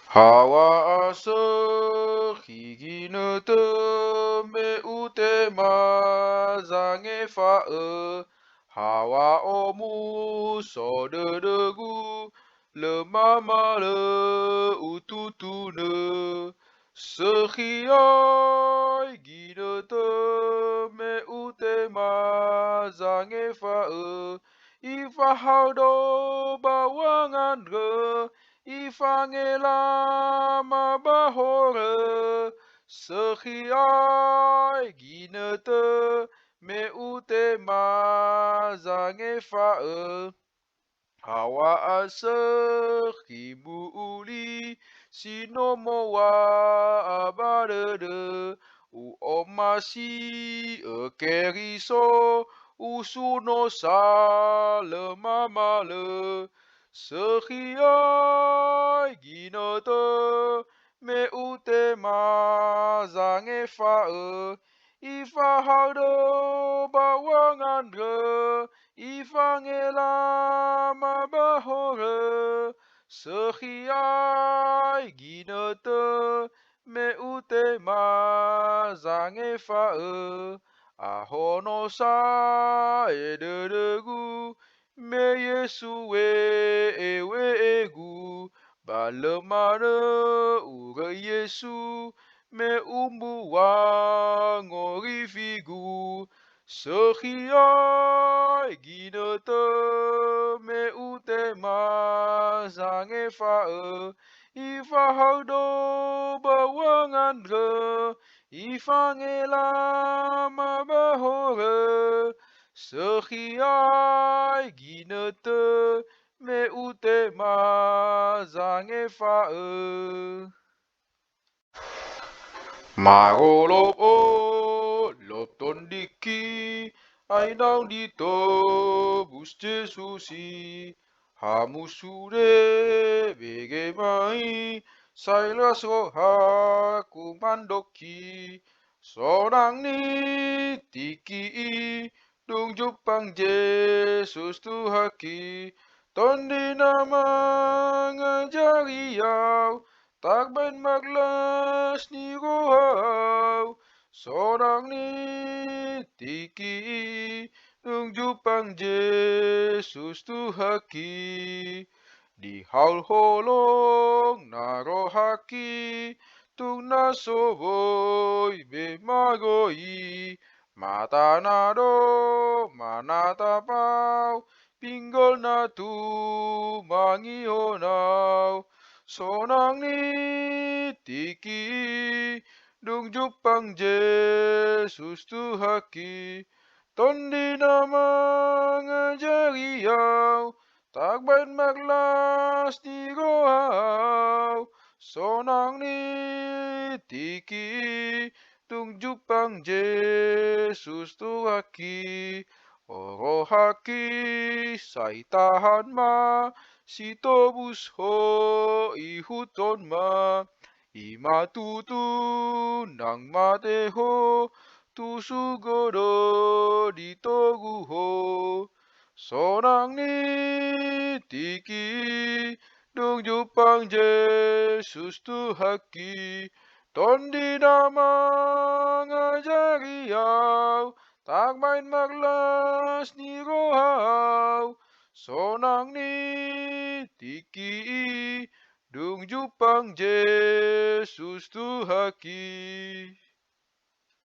Hawa asa higine te me utema zange fa e. Hawa omu so de degu le mama le ututune. Sehiai gine te me utema zange fa e. Ifa haudo bawangan ge. Ifangela mabahore sehiai ginete me utema zange fae. Hawa ase hibu uli sinomo wa abadede u omasi ekeriso usuno sa le mamale sehiai ginote me utema zange fae. Ifa haudo bawangan ge Ifangela mabahore sehiai ginete me utema zange fae. Ahono sa ededegu me Yesu ewe egu balemane ure Yesu me umbu wangori figu. Sehiai ginete me utema zange fae. Ifa haudo bawangan ge Ifangela mabahore sehiai ginete me utema zange fae. Marolop o lop tondiki ainang dito buste susi hamusure bege mai sailas roha kumandoki sorang ni tiki dung jupang Jesus Tuhaki tondi nama ngajari yau takban maglas ni rohau sorang ni tiki nung jupang Jesus Tuhaki di haul holong narohaki tung nasoboy be magoi mata nado manatapau pinggol na tu mangihonau sonang ni tiki dung jupang Jesus Tuhaki tondi nama ngajari yau takban maglas di rohau sonang ni tiki dung jupang Jesus Tuhaki orohaki saitahan ma sitobus ho ihuton ma imatutu nang mateho tusugodo ditogu ho sonang ni tiki dung jupang Jesus Tuhaki tondi nama ngajari yau tak main maglas ni rohau sonang ni tiki dung jupang Jesus Tuhaki.